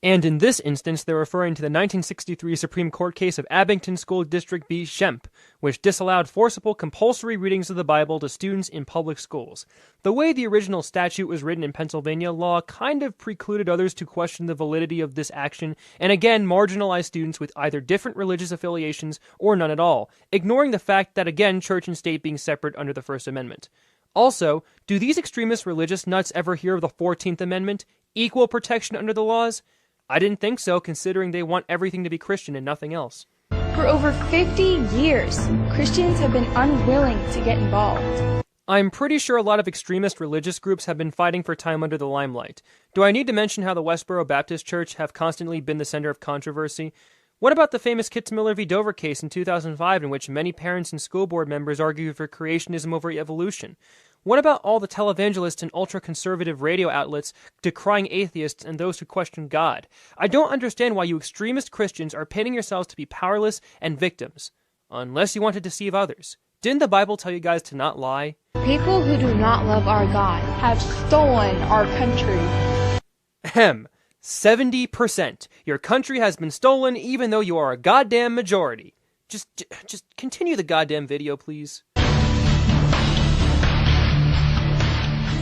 And in this instance, they're referring to the 1963 Supreme Court case of Abington School District v. Schempp, which disallowed forcible compulsory readings of the Bible to students in public schools. The way the original statute was written in Pennsylvania law kind of precluded others to question the validity of this action, and again marginalized students with either different religious affiliations or none at all, ignoring the fact that again church and state being separate under the First Amendment. Also, do these extremist religious nuts ever hear of the 14th Amendment? Equal protection under the laws? I didn't think so, considering they want everything to be Christian and nothing else. For over 50 years, Christians have been unwilling to get involved. I'm pretty sure a lot of extremist religious groups have been fighting for time under the limelight. Do I need to mention how the Westboro Baptist Church have constantly been the center of controversy? What about the famous Kitzmiller v. Dover case in 2005 in which many parents and school board members argued for creationism over evolution? What about all the televangelists and ultra-conservative radio outlets decrying atheists and those who question God? I don't understand why you extremist Christians are painting yourselves to be powerless and victims, unless you want to deceive others. Didn't the Bible tell you guys to not lie? People who do not love our God have stolen our country. 70%. Your country has been stolen even though you are a goddamn majority. Just continue the goddamn video, please.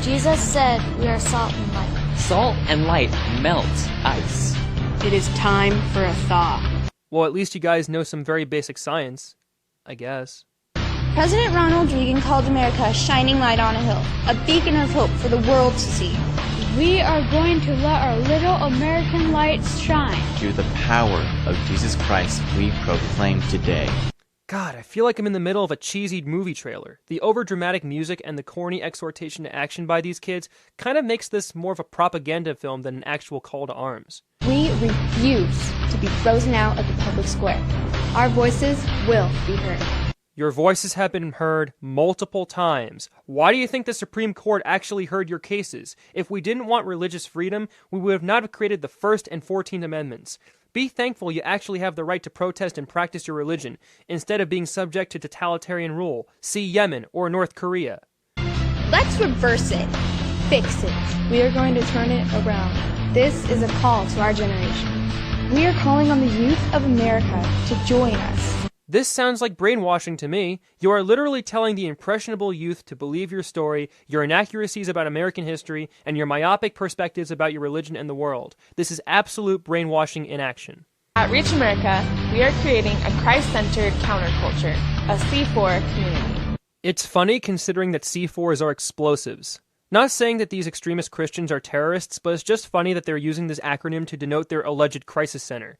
Jesus said we are salt and light. Salt and light melt ice. It is time for a thaw. Well, at least you guys know some very basic science, I guess. President Ronald Reagan called America a shining light on a hill, a beacon of hope for the world to see. We are going to let our little American lights shine. Through the power of Jesus Christ, we proclaim today. God, I feel like I'm in the middle of a cheesy movie trailer. The overdramatic music and the corny exhortation to action by these kids kind of makes this more of a propaganda film than an actual call to arms. We refuse to be frozen out of the public square. Our voices will be heard. Your voices have been heard multiple times. Why do you think the Supreme Court actually heard your cases? If we didn't want religious freedom, we would have not have created the First and 14th Amendments. Be thankful you actually have the right to protest and practice your religion, instead of being subject to totalitarian rule. See Yemen or North Korea. Let's reverse it. Fix it. We are going to turn it around. This is a call to our generation. We are calling on the youth of America to join us. This sounds like brainwashing to me. You are literally telling the impressionable youth to believe your story, your inaccuracies about American history, and your myopic perspectives about your religion and the world. This is absolute brainwashing in action. At Reach America, we are creating a Christ-centered counterculture, a C4 community. It's funny considering that C4s are explosives. Not saying that these extremist Christians are terrorists, but it's just funny that they're using this acronym to denote their alleged crisis center.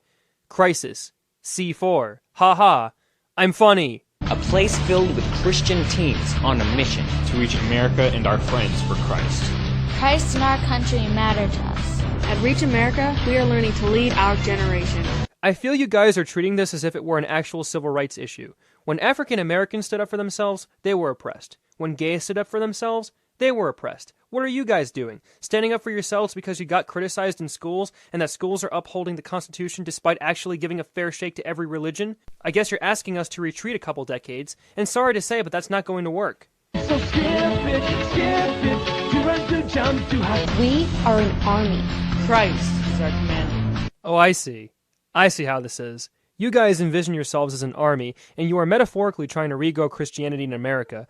Crisis. C4. Ha ha. I'm funny. A place filled with Christian teens on a mission to reach America and our friends for Christ. Christ and our country matter to us. At Reach America, we are learning to lead our generation. I feel you guys are treating this as if it were an actual civil rights issue. When African Americans stood up for themselves, they were oppressed. When gays stood up for themselves, they were oppressed. What are you guys doing? Standing up for yourselves because you got criticized in schools and that schools are upholding the Constitution despite actually giving a fair shake to every religion? I guess you're asking us to retreat a couple decades, and sorry to say, but that's not going to work. So skip it, to run, to jump, to hide. We are an army. Christ is our commander. Oh, I see. I see how this is. You guys envision yourselves as an army, and you are metaphorically trying to regrow Christianity in America,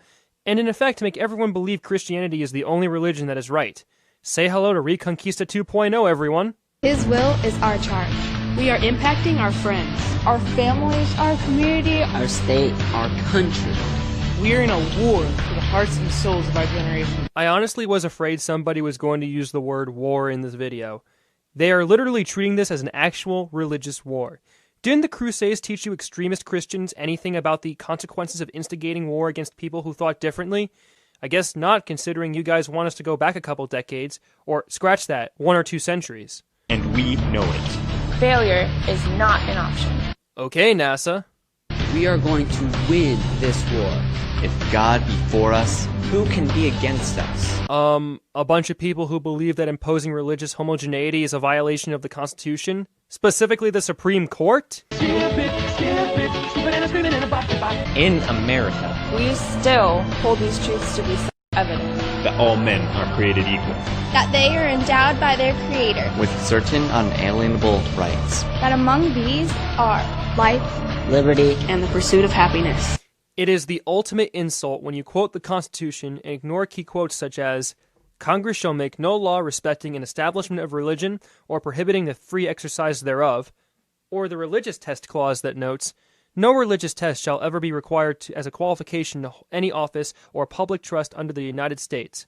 and in effect make everyone believe Christianity is the only religion that is right. Say hello to Reconquista 2.0, everyone. His will is our charge. We are impacting our friends, our families, our community, our state, our country. We are in a war for the hearts and souls of our generation. I honestly was afraid somebody was going to use the word war in this video. They are literally treating this as an actual religious war. Didn't the Crusades teach you extremist Christians anything about the consequences of instigating war against people who thought differently? I guess not, considering you guys want us to go back a couple decades, or scratch that, 1 or 2 centuries. And we know it. Failure is not an option. Okay, NASA. We are going to win this war. If God be for us, who can be against us? A bunch of people who believe that imposing religious homogeneity is a violation of the Constitution? Specifically the Supreme Court? In America, we still hold these truths to be self-evident. That all men are created equal. That they are endowed by their Creator. with certain unalienable rights. That among these are life, liberty, and the pursuit of happiness. It is the ultimate insult when you quote the Constitution and ignore key quotes such as, Congress shall make no law respecting an establishment of religion or prohibiting the free exercise thereof, or the religious test clause that notes, no religious test shall ever be required as a qualification to any office or public trust under the United States.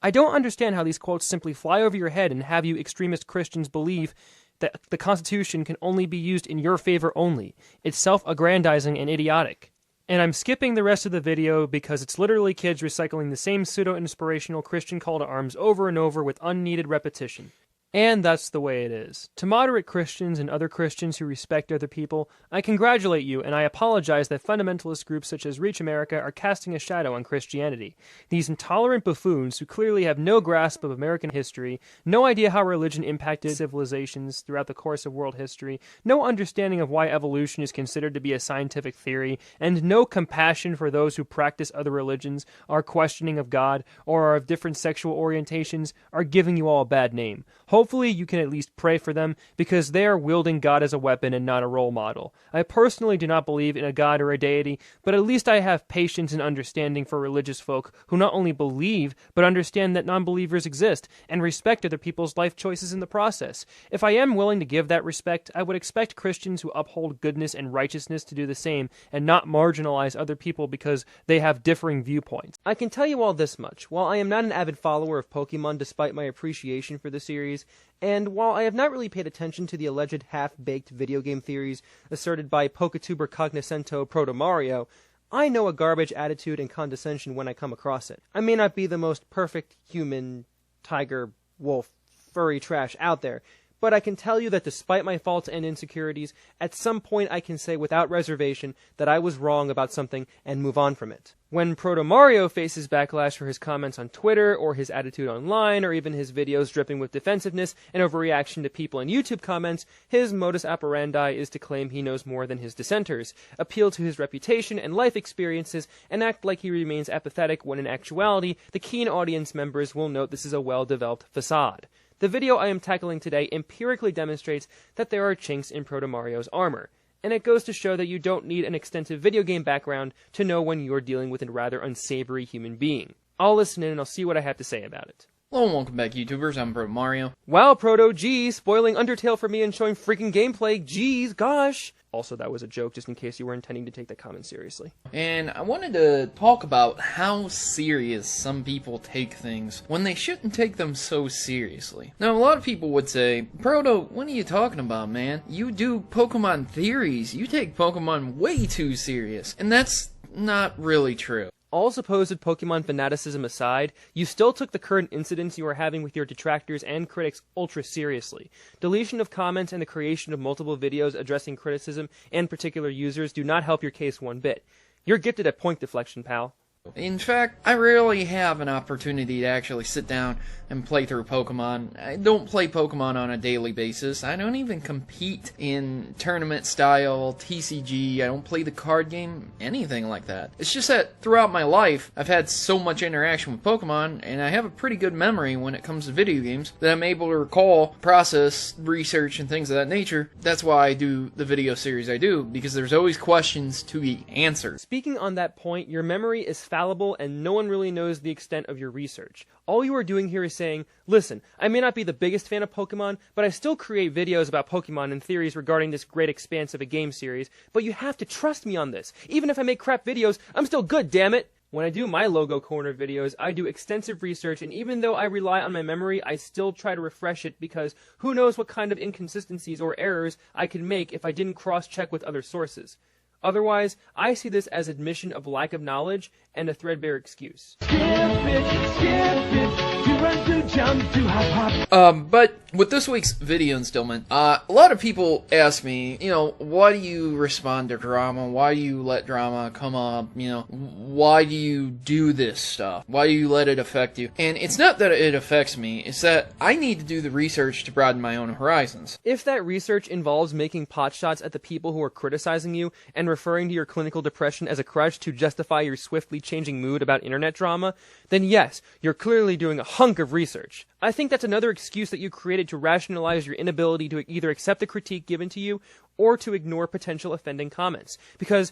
I don't understand how these quotes simply fly over your head and have you extremist Christians believe that the Constitution can only be used in your favor only. It's self-aggrandizing and idiotic. And I'm skipping the rest of the video because it's literally kids recycling the same pseudo-inspirational Christian call to arms over and over with unneeded repetition. And that's the way it is. To moderate Christians and other Christians who respect other people, I congratulate you, and I apologize that fundamentalist groups such as Reach America are casting a shadow on Christianity. These intolerant buffoons who clearly have no grasp of American history, no idea how religion impacted civilizations throughout the course of world history, no understanding of why evolution is considered to be a scientific theory, and no compassion for those who practice other religions, are questioning of God, or are of different sexual orientations, are giving you all a bad name. Hopefully you can at least pray for them, because they are wielding God as a weapon and not a role model. I personally do not believe in a God or a deity, but at least I have patience and understanding for religious folk who not only believe, but understand that non-believers exist, and respect other people's life choices in the process. If I am willing to give that respect, I would expect Christians who uphold goodness and righteousness to do the same, and not marginalize other people because they have differing viewpoints. I can tell you all this much. While I am not an avid follower of Pokemon despite my appreciation for the series, and while I have not really paid attention to the alleged half-baked video game theories asserted by Pokatuber Cognoscento Proto Mario, I know a garbage attitude and condescension when I come across it. I may not be the most perfect human, tiger, wolf, furry trash out there, but I can tell you that despite my faults and insecurities, at some point I can say without reservation that I was wrong about something and move on from it. When Proto Mario faces backlash for his comments on Twitter, or his attitude online, or even his videos dripping with defensiveness and overreaction to people in YouTube comments, his modus operandi is to claim he knows more than his dissenters, appeal to his reputation and life experiences, and act like he remains apathetic when in actuality, the keen audience members will note this is a well-developed facade. The video I am tackling today empirically demonstrates that there are chinks in Proto Mario's armor. and it goes to show that you don't need an extensive video game background to know when you're dealing with a rather unsavory human being. I'll listen in and I'll see what I have to say about it. Hello and welcome back, YouTubers. I'm Proto Mario. Wow, Proto, geez, spoiling Undertale for me and showing freaking gameplay, geez, gosh. Also, that was a joke, just in case you were intending to take that comment seriously. And I wanted to talk about how serious some people take things when they shouldn't take them so seriously. Now, a lot of people would say, Proto, what are you talking about, man? You do Pokemon theories. You take Pokemon way too serious. And that's not really true. All supposed Pokemon fanaticism aside, you still took the current incidents you are having with your detractors and critics ultra seriously. Deletion of comments and the creation of multiple videos addressing criticism and particular users do not help your case one bit. You're gifted at point deflection, pal. In fact, I rarely have an opportunity to actually sit down and play through Pokemon. I don't play Pokemon on a daily basis. I don't even compete in tournament-style TCG. I don't play the card game, anything like that. It's just that throughout my life, I've had so much interaction with Pokemon, and I have a pretty good memory when it comes to video games, that I'm able to recall, process, research, and things of that nature. That's why I do the video series I do, because there's always questions to be answered. Speaking on that point, your memory is fallible, and no one really knows the extent of your research. All you are doing here is saying, listen, I may not be the biggest fan of Pokemon, but I still create videos about Pokemon and theories regarding this great expanse of a game series, but you have to trust me on this. Even if I make crap videos, I'm still good, damn it! When I do my Logo Corner videos, I do extensive research, and even though I rely on my memory, I still try to refresh it because who knows what kind of inconsistencies or errors I could make if I didn't cross-check with other sources. Otherwise, I see this as admission of lack of knowledge and a threadbare excuse. But with this week's video installment, a lot of people ask me, why do you respond to drama? Why do you let drama come up? Why do you do this stuff? Why do you let it affect you? And it's not that it affects me, it's that I need to do the research to broaden my own horizons. If that research involves making potshots at the people who are criticizing you and referring to your clinical depression as a crutch to justify your swiftly changing mood about internet drama, then yes, you're clearly doing a hunk of research. I think that's another excuse that you created to rationalize your inability to either accept the critique given to you or to ignore potential offending comments. Because,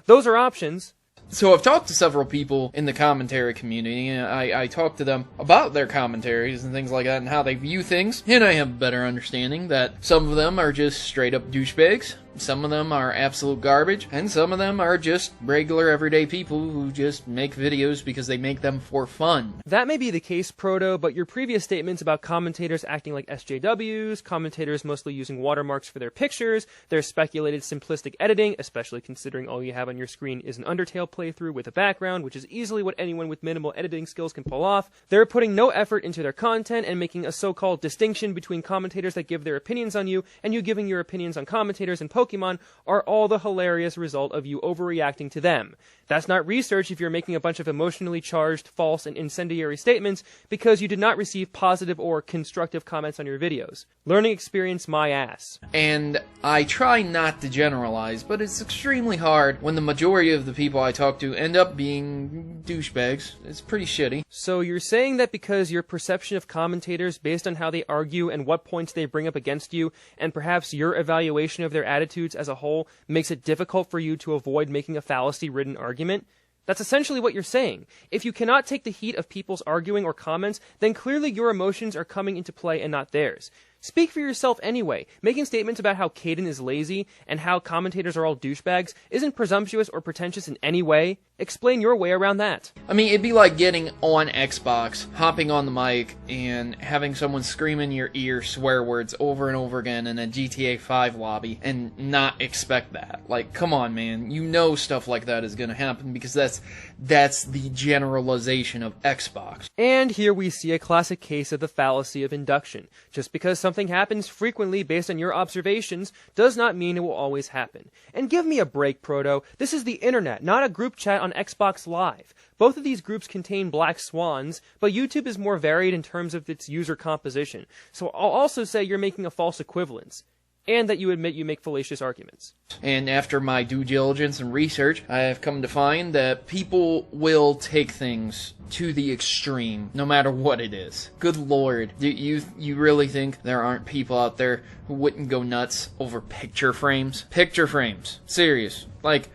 those are options. So I've talked to several people in the commentary community, and I talked to them about their commentaries and things like that and how they view things, and I have a better understanding that some of them are just straight up douchebags, some of them are absolute garbage, and some of them are just regular everyday people who just make videos because they make them for fun. That may be the case, Proto, but your previous statements about commentators acting like SJWs, commentators mostly using watermarks for their pictures, their speculated simplistic editing, especially considering all you have on your screen is an Undertale playthrough with a background, which is easily what anyone with minimal editing skills can pull off. They're putting no effort into their content and making a so-called distinction between commentators that give their opinions on you and you giving your opinions on commentators and Pokemon are all the hilarious result of you overreacting to them. That's not research if you're making a bunch of emotionally charged, false, and incendiary statements because you did not receive positive or constructive comments on your videos. Learning experience my ass. And I try not to generalize, but it's extremely hard when the majority of the people I talk to end up being douchebags. It's pretty shitty. So you're saying that because your perception of commentators based on how they argue and what points they bring up against you, and perhaps your evaluation of their attitudes as a whole, makes it difficult for you to avoid making a fallacy-ridden argument? That's essentially what you're saying. If you cannot take the heat of people's arguing or comments, then clearly your emotions are coming into play and not theirs. Speak for yourself anyway. Making statements about how Caden is lazy and how commentators are all douchebags isn't presumptuous or pretentious in any way. Explain your way around that. I mean, it'd be like getting on Xbox, hopping on the mic, and having someone scream in your ear swear words over and over again in a GTA 5 lobby and not expect that. Like, come on, man. You know stuff like that is gonna happen because that's the generalization of Xbox. And here we see a classic case of the fallacy of induction. Just because something happens frequently based on your observations does not mean it will always happen. And give me a break, Proto. This is the internet, not a group chat on Xbox Live. Both of these groups contain black swans, but YouTube is more varied in terms of its user composition. So I'll also say you're making a false equivalence. and that you admit you make fallacious arguments. And after my due diligence and research, I have come to find that people will take things to the extreme, no matter what it is. Good Lord, you really think there aren't people out there who wouldn't go nuts over picture frames? Picture frames. Serious. Like,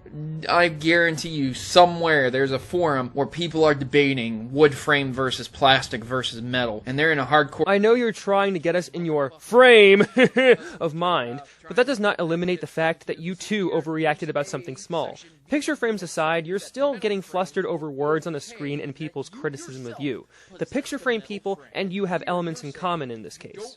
I guarantee you somewhere there's a forum where people are debating wood frame versus plastic versus metal, and they're in a hardcore... I know you're trying to get us in your frame of mind, but that does not eliminate the fact that you too overreacted about something small. Picture frames aside, you're still getting flustered over words on a screen and people's criticism of you. The picture frame people and you have elements in common in this case.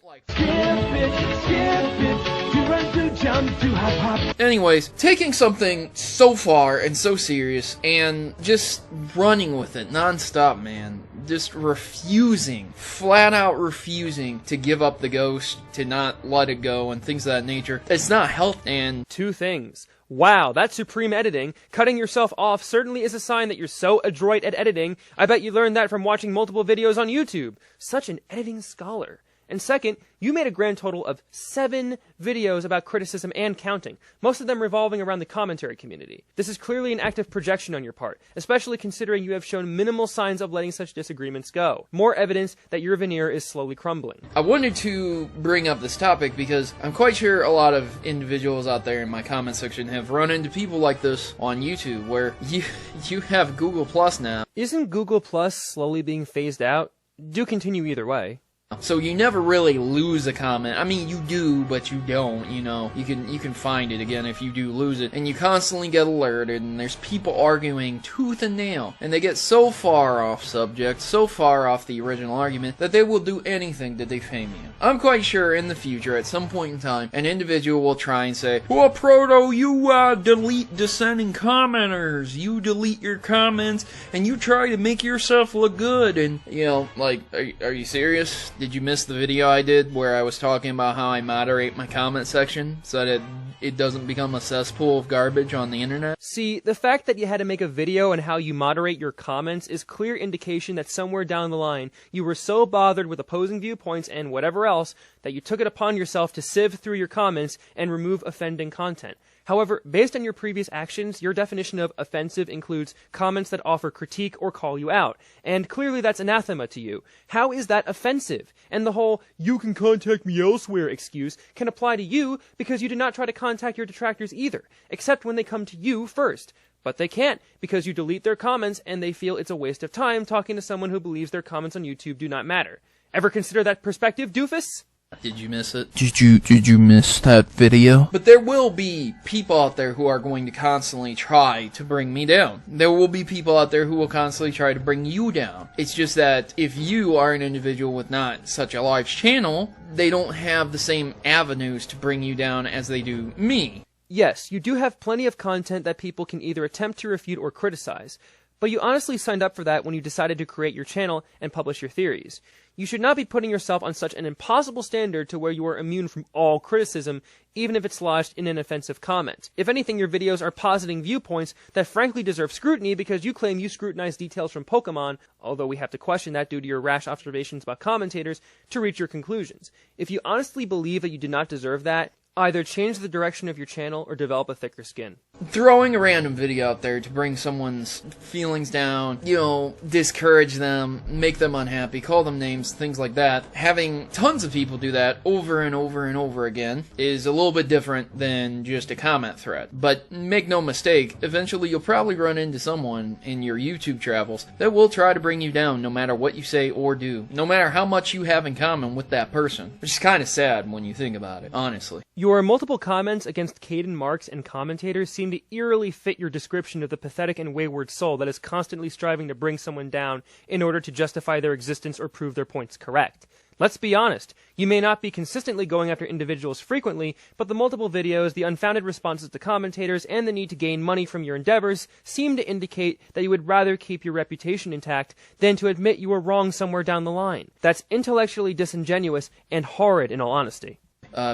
Anyways, taking something so far and so serious and just running with it non-stop, man. Just refusing, flat out refusing to give up the ghost, to not let it go, and things of that nature. It's not healthy. And two things. Wow, that's supreme editing. Cutting yourself off certainly is a sign that you're so adroit at editing. I bet you learned that from watching multiple videos on YouTube. Such an editing scholar. And second, you made a grand total of 7 videos about criticism and counting, most of them revolving around the commentary community. This is clearly an act of projection on your part, especially considering you have shown minimal signs of letting such disagreements go. More evidence that your veneer is slowly crumbling. I wanted to bring up this topic because I'm quite sure a lot of individuals out there in my comment section have run into people like this on YouTube, where you have Google Plus now. Isn't Google Plus slowly being phased out? Do continue either way. So you never really lose a comment. I mean, you do, but you don't, you know. You can find it again if you do lose it. And you constantly get alerted, and there's people arguing tooth and nail. And they get so far off subject, so far off the original argument, that they will do anything to defame you. I'm quite sure in the future, at some point in time, an individual will try and say, "Well, Proto, you delete dissenting commenters. You delete your comments, and you try to make yourself look good." And, you know, like, are you serious? Did you miss the video I did where I was talking about how I moderate my comment section so that it doesn't become a cesspool of garbage on the internet? See, the fact that you had to make a video on how you moderate your comments is clear indication that somewhere down the line you were so bothered with opposing viewpoints and whatever else that you took it upon yourself to sieve through your comments and remove offending content. However, based on your previous actions, your definition of offensive includes comments that offer critique or call you out, and clearly that's anathema to you. How is that offensive? And the whole "you can contact me elsewhere" excuse can apply to you because you do not try to contact your detractors either, except when they come to you first. But they can't, because you delete their comments and they feel it's a waste of time talking to someone who believes their comments on YouTube do not matter. Ever consider that perspective, doofus? Did you miss it? Did you miss that video? But there will be people out there who are going to constantly try to bring me down. There will be people out there who will constantly try to bring you down. It's just that if you are an individual with not such a large channel, they don't have the same avenues to bring you down as they do me. Yes, you do have plenty of content that people can either attempt to refute or criticize, but you honestly signed up for that when you decided to create your channel and publish your theories. You should not be putting yourself on such an impossible standard to where you are immune from all criticism, even if it's lodged in an offensive comment. If anything, your videos are positing viewpoints that frankly deserve scrutiny because you claim you scrutinize details from Pokemon, although we have to question that due to your rash observations about commentators, to reach your conclusions. If you honestly believe that you do not deserve that, either change the direction of your channel or develop a thicker skin. Throwing a random video out there to bring someone's feelings down, you know, discourage them, make them unhappy, call them names, things like that. Having tons of people do that over and over and over again is a little bit different than just a comment thread. But make no mistake, eventually you'll probably run into someone in your YouTube travels that will try to bring you down no matter what you say or do, no matter how much you have in common with that person. Which is kind of sad when you think about it, honestly. Your multiple comments against Caden Marks and commentators seem to eerily fit your description of the pathetic and wayward soul that is constantly striving to bring someone down in order to justify their existence or prove their points correct. Let's be honest, you may not be consistently going after individuals frequently, but the multiple videos, the unfounded responses to commentators, and the need to gain money from your endeavors seem to indicate that you would rather keep your reputation intact than to admit you were wrong somewhere down the line. That's intellectually disingenuous and horrid in all honesty.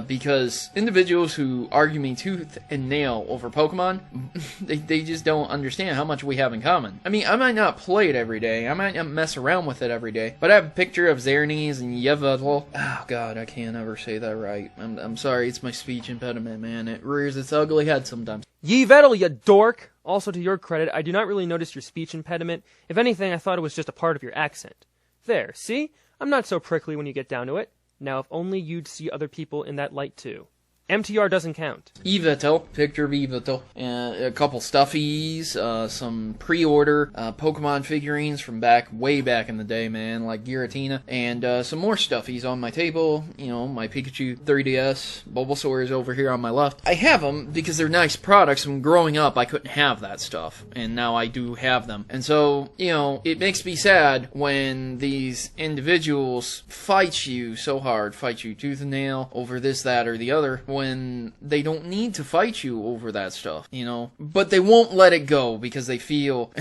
because individuals who argue me tooth and nail over Pokemon, they just don't understand how much we have in common. I mean, I might not play it every day, I might not mess around with it every day, but I have a picture of Xerneas and Yveltal. Oh god, I can't ever say that right. I'm sorry, it's my speech impediment, man. It rears its ugly head sometimes. Yveltal, you dork! Also, to your credit, I do not really notice your speech impediment. If anything, I thought it was just a part of your accent. There, see? I'm not so prickly when you get down to it. Now, if only you'd see other people in that light, too. MTR doesn't count. Yveltal, picture of Yveltal, a couple stuffies, some pre-order Pokemon figurines from way back in the day, man, like Giratina, and some more stuffies on my table. You know, my Pikachu 3DS, Bulbasaur is over here on my left. I have them because they're nice products. When growing up, I couldn't have that stuff, and now I do have them. And so, you know, it makes me sad when these individuals fight you so hard, fight you tooth and nail over this, that, or the other, when they don't need to fight you over that stuff, you know, but they won't let it go because they feel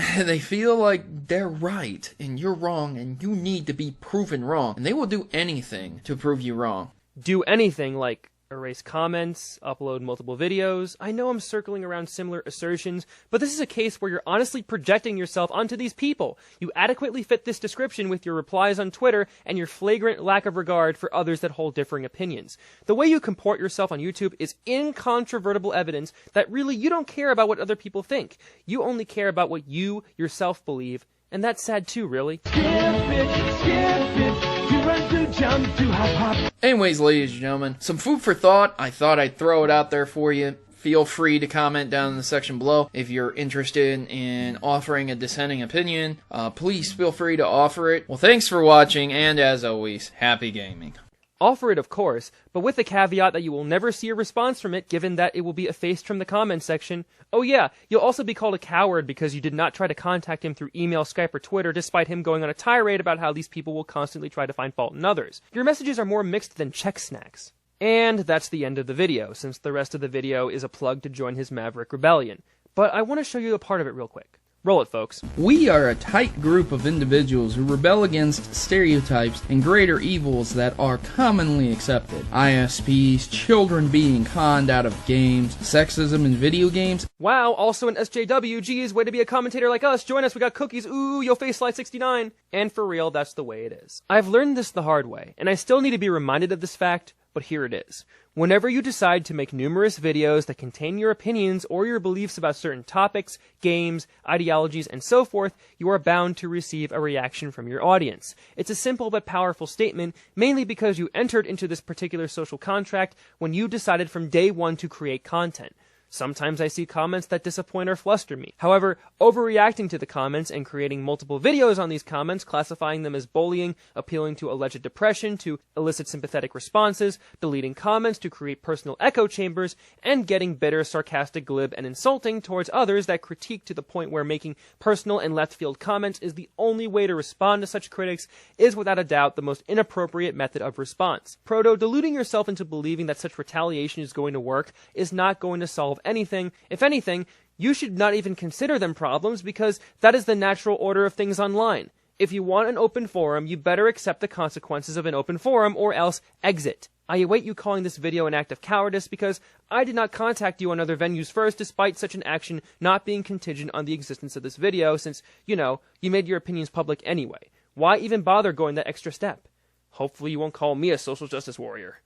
like they're right and you're wrong and you need to be proven wrong, and they will do anything to prove you wrong. Do anything like erase comments, upload multiple videos. I know I'm circling around similar assertions, but this is a case where you're honestly projecting yourself onto these people. You adequately fit this description with your replies on Twitter and your flagrant lack of regard for others that hold differing opinions. The way you comport yourself on YouTube is incontrovertible evidence that really you don't care about what other people think. You only care about what you yourself believe, and that's sad too, really. Skip it, to run, to jump, to hop, hop. Anyways, ladies and gentlemen, some food for thought. I thought I'd throw it out there for you. Feel free to comment down in the section below if you're interested in offering a dissenting opinion. Please feel free to offer it. Well, thanks for watching, and as always, happy gaming. Offer it, of course, but with the caveat that you will never see a response from it, given that it will be effaced from the comments section. Oh yeah, you'll also be called a coward because you did not try to contact him through email, Skype, or Twitter, despite him going on a tirade about how these people will constantly try to find fault in others. Your messages are more mixed than Chex Snacks. And that's the end of the video, since the rest of the video is a plug to join his Maverick Rebellion. But I want to show you a part of it real quick. Roll it, folks. We are a tight group of individuals who rebel against stereotypes and greater evils that are commonly accepted. ISPs, children being conned out of games, sexism in video games. Wow, also an SJW. Geez, way to be a commentator like us. Join us, we got cookies. Ooh, you'll face slide 69. And for real, that's the way it is. I've learned this the hard way, and I still need to be reminded of this fact, but here it is. Whenever you decide to make numerous videos that contain your opinions or your beliefs about certain topics, games, ideologies, and so forth, you are bound to receive a reaction from your audience. It's a simple but powerful statement, mainly because you entered into this particular social contract when you decided from day one to create content. Sometimes I see comments that disappoint or fluster me. However, overreacting to the comments and creating multiple videos on these comments, classifying them as bullying, appealing to alleged depression to elicit sympathetic responses, deleting comments to create personal echo chambers, and getting bitter, sarcastic, glib, and insulting towards others that critique to the point where making personal and left-field comments is the only way to respond to such critics is without a doubt the most inappropriate method of response. Proto, deluding yourself into believing that such retaliation is going to work is not going to solve anything. If anything, you should not even consider them problems because that is the natural order of things online. If you want an open forum, you better accept the consequences of an open forum or else exit. I await you calling this video an act of cowardice because I did not contact you on other venues first despite such an action not being contingent on the existence of this video since, you know, you made your opinions public anyway. Why even bother going that extra step? Hopefully you won't call me a social justice warrior.